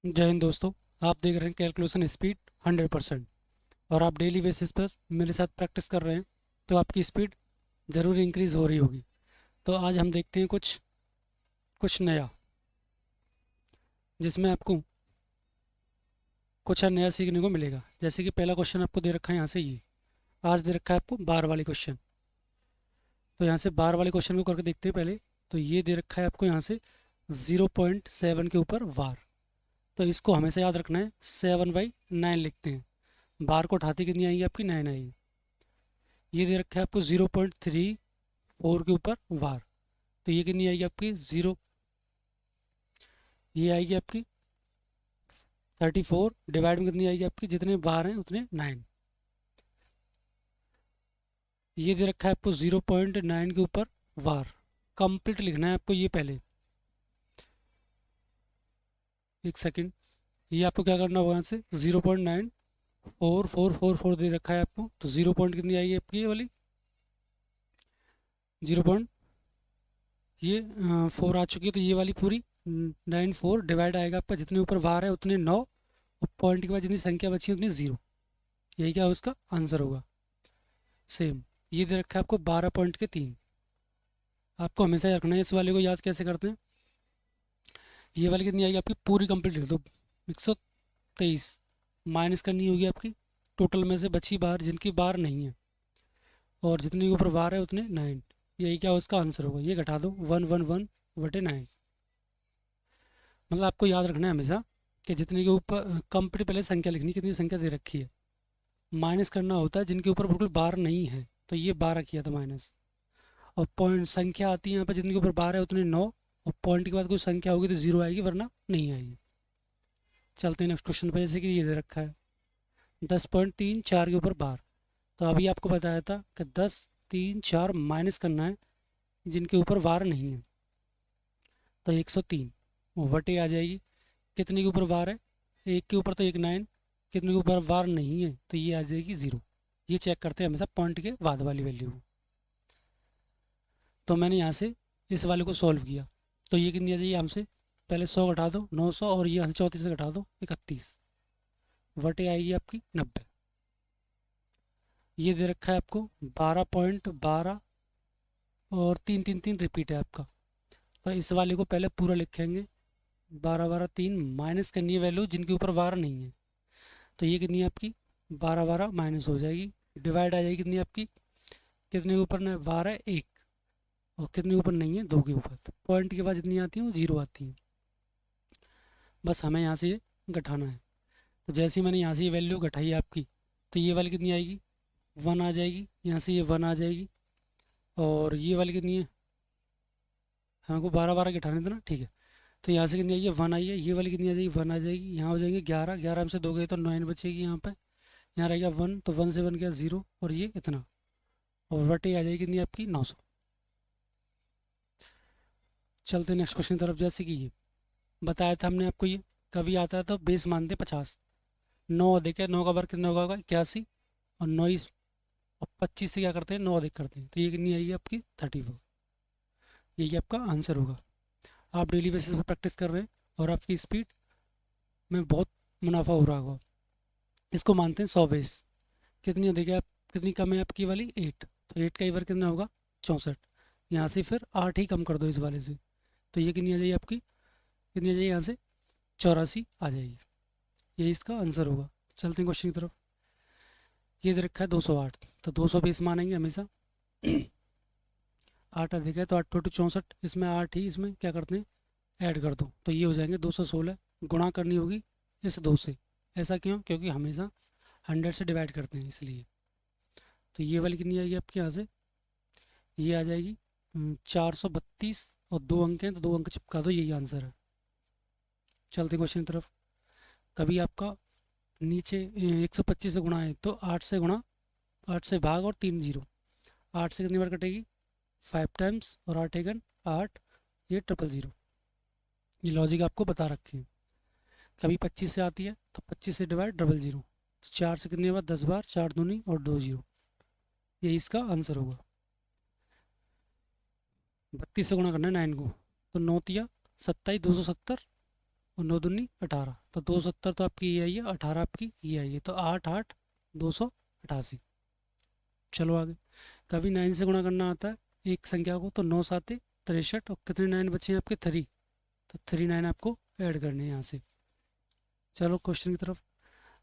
जय हिंद दोस्तों। आप देख रहे हैं कैलकुलेशन स्पीड 100% और आप डेली बेसिस पर मेरे साथ प्रैक्टिस कर रहे हैं तो आपकी स्पीड ज़रूर इंक्रीज़ हो रही होगी। तो आज हम देखते हैं कुछ कुछ नया, जिसमें आपको कुछ नया सीखने को मिलेगा। जैसे कि पहला क्वेश्चन आपको दे रखा है यहाँ से, ये आज दे रखा है आपको बार वाले क्वेश्चन। तो यहाँ से बार वाले क्वेश्चन को करके देखते हैं पहले। तो ये दे रखा है आपको यहाँ से 0.7 के ऊपर वार। तो इसको हमेशा याद रखना है, 7/9 लिखते हैं। बार को उठाते कितनी आएगी आपकी, 9 आएगी। ये दे रखा है आपको 0.34 के ऊपर वार। तो ये कितनी आएगी आपकी जीरो, ये आएगी आपकी 34 डिवाइड में कितनी आएगी आपकी, जितने बार हैं उतने 9। ये दे रखा है आपको 0.9 के ऊपर वार। कंप्लीट लिखना है आपको ये पहले। एक सेकंड, ये आपको क्या करना होगा, यहाँ से 0.9444 दे रखा है आपको। तो 0 पॉइंट कितनी आएगी आपकी, ये वाली 0 पॉइंट, ये 4 आ चुकी है। तो ये वाली पूरी 94 डिवाइड आएगा आपका, जितने ऊपर बार है उतने 9 और पॉइंट के बाद जितनी संख्या बची है उतनी 0। यही क्या उसका आंसर होगा। सेम ये दे रखा है आपको 12.3। आपको हमेशा याद रखना है। इस वाले को याद कैसे करते हैं, ये वाली कितनी आएगी आपकी पूरी कंप्लीट लिख दो, 123 माइनस करनी होगी आपकी टोटल में से बची बार जिनकी बार नहीं है, और जितने के ऊपर बार है उतने 9। यही क्या उसका आंसर होगा। ये घटा दो 111/9। मतलब आपको याद रखना है हमेशा कि जितने के ऊपर कंप्लीट पहले संख्या लिखनी, कितनी संख्या दे रखी है, माइनस करना होता है जिनके ऊपर बिल्कुल बार नहीं है। तो ये 12 किया था माइनस, और पॉइंट संख्या आती है यहाँ पर जिनके ऊपर बार है उतने 9, और पॉइंट के बाद कोई संख्या होगी तो 0 आएगी, वरना नहीं आएगी। चलते हैं नेक्स्ट क्वेश्चन पर। जैसे कि ये दे रखा है 10.34 के ऊपर बार। तो अभी आपको बताया था कि 10, 3, 4 माइनस करना है जिनके ऊपर वार नहीं है। तो 103 वटे आ जाएगी, कितने के ऊपर वार है, एक के ऊपर तो एक 9, कितने के ऊपर वार नहीं है तो ये आ जाएगी 0। ये चेक करते हैं हमेशा पॉइंट के बाद वाली वैल्यू को। तो मैंने यहाँ से इस वाले को सॉल्व किया। तो ये कितनी आ जाएगी, हमसे पहले 100 घटा दो 900, और ये यहाँ से 34 से घटा दो 31, वटे आएगी आपकी 90। ये दे रखा है आपको 12.12 और 3 3 3 रिपीट है आपका। तो इस वाले को पहले पूरा लिखेंगे, 12 12 3 माइनस करनी है वैल्यू जिनके ऊपर वार नहीं है। तो ये कितनी है आपकी 12 12 माइनस हो जाएगी, डिवाइड आ जाएगी कितनी आपकी, कितने के ऊपर वार है एक, और कितने के ऊपर नहीं है 2 के ऊपर। तो पॉइंट के बाद जितनी आती हैं वो 0 आती हैं। बस हमें यहाँ से ये घटाना है। तो जैसे ही मैंने यहाँ से ये वैल्यू घटाई आपकी, तो ये वाली कितनी आएगी 1 आ जाएगी, यहाँ से ये 1 आ जाएगी। और ये वाली कितनी है, हमको 12 12 के घटाने देना, ठीक है। तो यहाँ से कितनी आई है 1 आई है। ये वाली कितनी आ जाएगी 1 आ जाएगी, यहाँ हो जाएंगे 11, 11 हमसे 2 गए तो 9 बचेगी यहाँ पे। यहाँ रहेगा 1, तो 1 से 1 गया 0, और ये इतना, और वटे आ जाएगी कितनी आपकी 900। चलते नेक्स्ट क्वेश्चन की तरफ। जैसे कि ये बताया था हमने आपको, ये कभी आता है तो बेस मानते 50। 9 अधिक है, 9 का वर्ग कितना होगा 81, और 9 और 25 से क्या करते हैं 9 अधिक करते हैं। तो ये कितनी आएगी आपकी 34। यही आपका आंसर होगा। आप डेली बेसिस पर प्रैक्टिस कर रहे हैं और आपकी स्पीड में बहुत मुनाफा हो रहा होगा। इसको मानते हैं 100 बेस। कितनी अधिक है आप, कितनी कम है आपकी वाली 8। तो 8 का ही वर्ग कितना होगा 64। यहाँ से फिर 8 ही कम कर दो इस वाले से। तो ये कितनी आ जाएगी आपकी, कितनी आ जाएगी यहाँ से 84 आ जाएगी। यही इसका आंसर होगा। चलते हैं क्वेश्चन की तरफ। ये दे रखा है 208। तो 200 बेस मानेंगे हमेशा। 8 अधिक है तो 8 टू 64, इसमें 8 ही इसमें क्या करते हैं ऐड कर दो। तो ये हो जाएंगे 216, गुणा करनी होगी इस 2 से। ऐसा क्यों, क्योंकि हमेशा 100 से डिवाइड करते हैं इसलिए। तो ये वाली कितनी आएगी आपके यहाँ से, ये आ जाएगी 432, और 2 अंक हैं तो 2 अंक चिपका दो, यही आंसर है। चलते क्वेश्चन की तरफ। कभी आपका नीचे 125 से गुणा है तो 8 से गुणा, 8 से भाग और 3 जीरो। 8 से कितनी बार कटेगी 5 टाइम्स, और 8 एकन 8, ये 000। ये लॉजिक आपको बता रखे हैं। कभी 25 से आती है तो 25 से डिवाइड 000। तो 4 से कितनी बार 10 बार, 4 दूनी और 2 जीरो। यही इसका आंसर होगा। 32 से गुणा करना है 9 को, तो 9 तिया 27, 270, और 9 दूनी 18, तो 270 तो आपकी ये आई है, 18 आपकी ये आई है, तो 8 8 288। चलो आगे। कभी 9 से गुणा करना आता है एक संख्या को, तो 9 साते 63, और कितने 9 बचे हैं आपके 3, तो 3 9 आपको ऐड करने हैं यहाँ से। चलो क्वेश्चन की तरफ।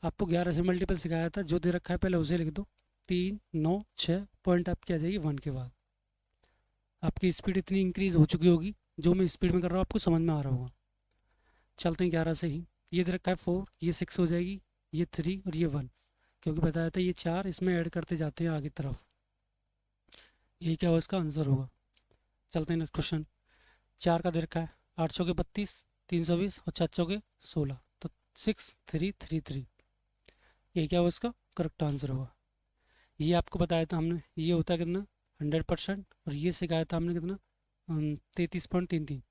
आपको 11 से मल्टीपल सिखाया था, जो दे रखा है पहले उसे लिख दो। 3 9 6 पॉइंट आपकी आ जाएगी 1 के बाद। आपकी स्पीड इतनी इंक्रीज हो चुकी होगी, जो मैं स्पीड में कर रहा हूँ आपको समझ में आ रहा होगा। चलते हैं 11 से ही। ये दे रखा है 4, ये 6 हो जाएगी, ये 3 और ये 1, क्योंकि बताया था ये 4 इसमें ऐड करते जाते हैं आगे तरफ। यही क्या हो इसका आंसर होगा। चलते हैं नेक्स्ट क्वेश्चन। 4 का दे रखा है 8 चौके 32, 320 और 4 चौके 16, तो 6333। यही क्या हो इसका करेक्ट आंसर होगा। ये आपको बताया था हमने, ये होता है कितना 100%, और ये सिखाया था हमने कितना 33.33,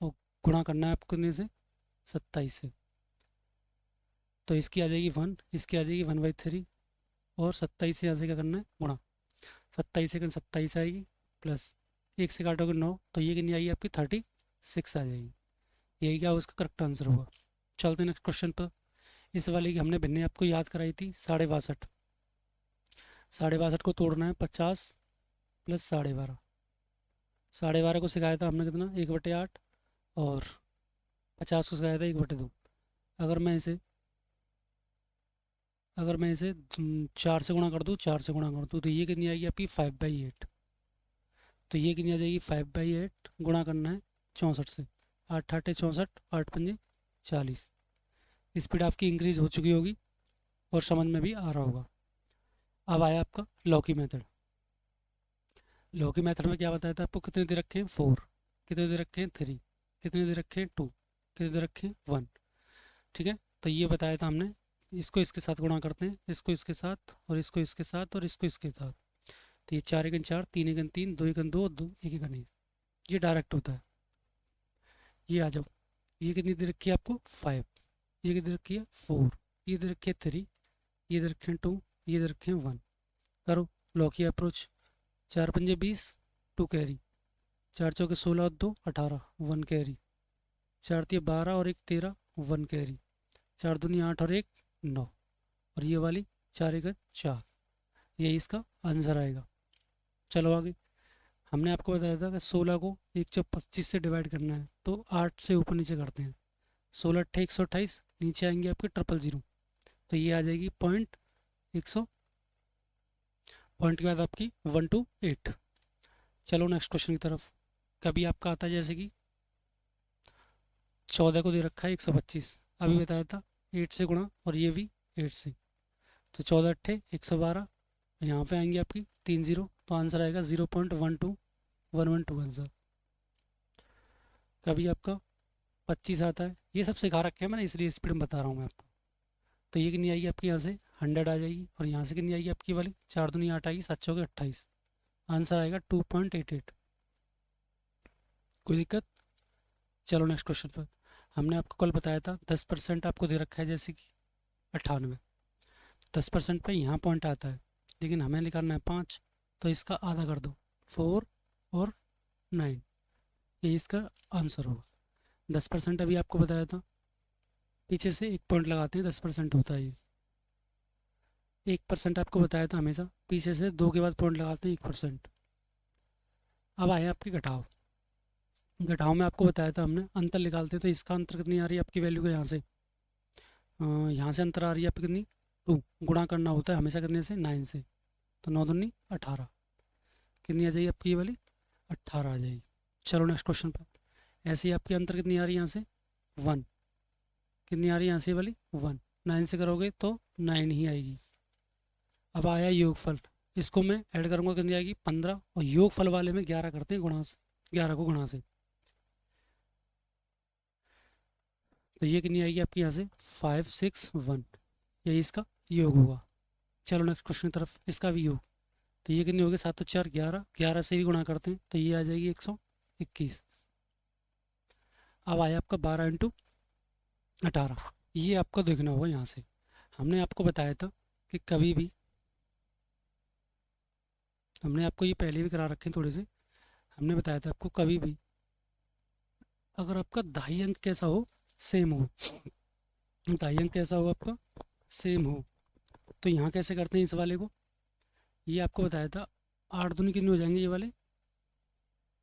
और गुणा करना है आपको कितने से 27 से। तो इसकी आ जाएगी 1, इसकी आ जाएगी 1/3, और 27 से यहाँ से क्या करना है गुणा। 27 से 27 आएगी, प्लस 1 से काटोगे 9, तो ये कितनी आएगी आपकी 36 आ जाएगी। यही क्या उसका करेक्ट आंसर होगा। चलते हैं नेक्स्ट क्वेश्चन पर। इस वाले की हमने भिन्ने आपको याद कराई थी 62। 62 को तोड़ना है 50 प्लस 12.5। 12.5 को सिखाया था हमने कितना 1/8, और 50 को सिखाया था 1/2। अगर मैं इसे 4 से गुणा कर दूँ, 4 से गुणा कर दूँ, तो ये कितनी आएगी आपकी 5/8। तो ये कितनी आ जाएगी 5/8, गुणा करना है 64 से। 8 8 64, 8 पंजे 40। स्पीड आपकी इंक्रीज हो चुकी होगी और समझ में भी आ रहा होगा। अब आया आपका लॉकी मेथड। लॉकी मेथड में क्या बताया था आपको, कितने दे रखे हैं 4, कितने दे रखे हैं 3, कितने दे रखे हैं 2, कितने दे रखे हैं 1। ठीक है, तो ये बताया था हमने, इसको इसके साथ गुणा करते हैं, इसको इसके साथ, और इसको इसके साथ, और इसको इसके साथ। तो ये 4 एकन 4, 3 एकन 3, 2 एकन 2, 2 1 एकन 1, ये डायरेक्ट होता है। ये आ जाओ। ये कितनी दे रखी है आपको 5, ये कितनी दे रखी है 4, ये दे रखी है 3, ये दे रखे हैं 2, ये दे रखे हैं 1। करो लॉकी अप्रोच। 4 पंजे 20, 2 कैरी, 4 चौके 16 और 2 18, 1 कैरी, 4 तिये 12 और 1 13, 1 कैरी, 4 दूनी 8 और 1 9, और ये वाली 4 एकन 4। यही इसका आंसर आएगा। चलो आगे। हमने आपको बताया था कि 16 को 125 से डिवाइड करना है, तो 8 से ऊपर नीचे करते हैं। 16 अट्ठे 128, नीचे आएंगे आपके 000, तो ये आ जाएगी पॉइंट 100, पॉइंट के बाद आपकी 1 to 8। चलो नेक्स्ट क्वेश्चन की तरफ। कभी आपका आता है जैसे कि 14 को दे रखा है 125, अभी बताया था 8 से गुणा, और ये भी 8 से, तो 14 अट्ठे 112, यहाँ पे आएंगे आपकी 3 0, तो आंसर आएगा 0.12112 आंसर। कभी आपका 25 आता है, ये सब सिखा रखे हैं मैंने, इसलिए स्पीड में बता रहा हूँ मैं आपको। तो ये कितनी आएगी आपकी यहाँ से 100 आ जाएगी, और यहाँ से कितनी आएगी आपकी वाली 4 दूनी 8 आएगी, 7 चौके 28, आंसर आएगा 2.88। कोई दिक्कत। चलो नेक्स्ट क्वेश्चन पर। हमने आपको कल बताया था 10% आपको दे रखा है जैसे कि 98, 10% पे यहाँ पॉइंट आता है, लेकिन हमें निकालना है 5, तो इसका आधा कर दो 4 और 9, ये इसका आंसर होगा। 10% अभी आपको बताया था, पीछे से एक पॉइंट लगाते हैं, 10% होता है ये। 1% आपको बताया था हमेशा, पीछे से 2 के बाद पॉइंट लगाते हैं 1%। अब आए आपके घटाव। घटाव में आपको बताया था हमने अंतर निकालते, तो इसका अंतर कितनी आ रही है आपकी वैल्यू का, यहाँ से अंतर आ रही है आपकी कितनी 2, गुणा करना होता है हमेशा कितने से 9 से, तो 9 दूनी 18, कितनी आ जाएगी आपकी ये वाली 18 आ जाएगी। चलो नेक्स्ट क्वेश्चन पर। ऐसे ही आपकी अंतर कितनी आ रही है यहाँ से 1, कितनी आ रही है यहाँ से वाली 1, 9 से करोगे तो 9 ही आएगी। अब आया योगफल, इसको मैं ऐड करूँगा, कितनी आएगी 15, और योगफल वाले में 11 करते हैं गुणा से, 11 को गुणा से, तो ये कितनी आएगी आपकी यहाँ से 561, यही इसका योग होगा। चलो नेक्स्ट क्वेश्चन की तरफ। इसका भी योग, तो ये कितनी होगी 7 4 11, 11 से ही गुणा करते हैं, तो ये आ जाएगी 121। अब आया आपका 12 इंटू 18, ये आपको देखना होगा यहाँ से। हमने आपको बताया था कि कभी भी, हमने आपको ये पहले भी करा रखे हैं थोड़े से, हमने बताया था आपको कभी भी अगर आपका दाई अंक कैसा हो, सेम हो, दाई अंक कैसा हो आपका, सेम हो, तो यहाँ कैसे करते हैं इस वाले को, ये आपको बताया था। 8 दूनी कितने हो जाएंगे, ये वाले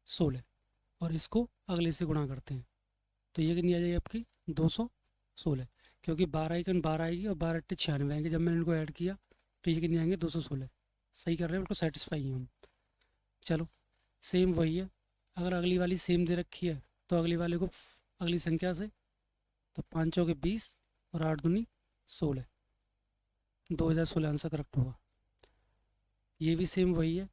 16, और इसको अगले से गुणा करते हैं, तो ये कितनी आ जाएगी आपकी 216, क्योंकि 12 एकन 12 आएगी और 12 अट्ठे 96 आएंगे, जब मैंने इनको ऐड किया तो ये कितने आएंगे 216। सही कर रहे हैं, बिल्कुल सेटिस्फाई हैं हम। चलो सेम वही है, अगर अगली वाली सेम दे रखी है तो अगली वाले को अगली संख्या से, तो 5 चौके 20 और 8 दूनी 16, 2016 आंसर करेक्ट होगा। ये भी सेम वही है,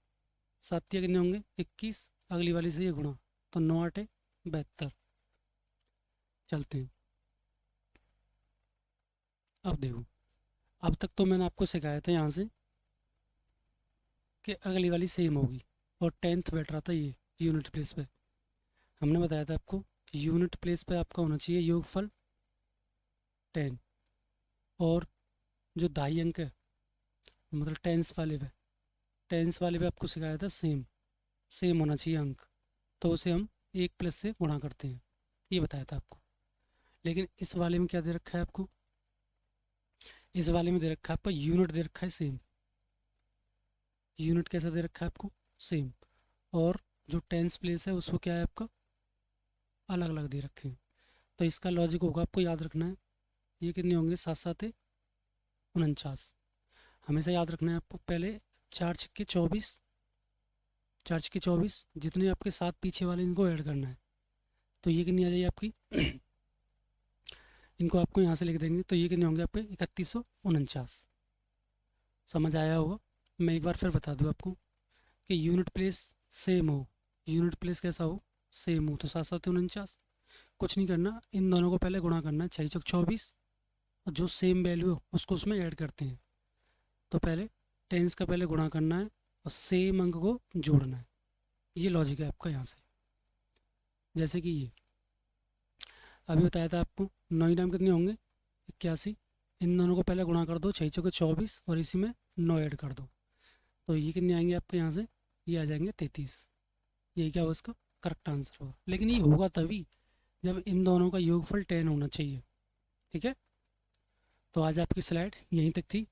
सातिया कितने होंगे 21, अगली वाली से ये गुणा, तो 9 8 72। चलते हैं, अब देखो, अब तक तो मैंने आपको सिखाया था यहाँ से कि अगली वाली सेम होगी, और 10th बैठ रहा था ये यूनिट प्लेस पे। हमने बताया था आपको यूनिट प्लेस पे आपका होना चाहिए योगफल 10, और जो दाई अंक है मतलब टेंस वाले पे आपको सिखाया था सेम, सेम होना चाहिए अंक, तो उसे हम 1 प्लस से गुणा करते हैं, ये बताया था आपको। लेकिन इस वाले में क्या दे रखा है आपको, इस वाले में दे रखा है आपका यूनिट दे रखा है सेम, यूनिट कैसा दे रखा है आपको, सेम, और जो टेंस प्लेस है उसको क्या है आपका अलग अलग दे रखे हैं। तो इसका लॉजिक होगा आपको याद रखना है, ये कितने होंगे 7 7 49, हमेशा याद रखना है आपको। पहले 4 छक्के 24, 4 छक्के 24, जितने आपके 7 पीछे वाले इनको ऐड करना है, तो ये कितनी आ जाएगी आपकी इनको आपको यहाँ से लिख देंगे, तो ये कितने होंगे आपके 3149। समझ आया होगा। मैं एक बार फिर बता दूँ आपको कि यूनिट प्लेस सेम हो, यूनिट प्लेस कैसा हो, सेम हो, तो 7 7 49, कुछ नहीं करना, इन दोनों को पहले गुणा करना है, 6 चौक 24, और जो सेम वैल्यू हो उसको उसमें ऐड करते हैं। तो पहले टेंस का पहले गुणा करना है और सेम अंक को जोड़ना है, ये लॉजिक है आपका यहाँ से। जैसे कि ये अभी बताया था आपको 9 नाम कितने होंगे 81, इन दोनों को पहले गुणा कर दो, 6 चौके 24, और इसी में 9 ऐड कर दो, तो ये कितने आएंगे आपके यहाँ से, ये आ जाएंगे 33। यही क्या होगा इसका करेक्ट आंसर होगा। लेकिन ये होगा तभी जब इन दोनों का योगफल 10 होना चाहिए। ठीक है, तो आज आपकी स्लाइड यहीं तक थी।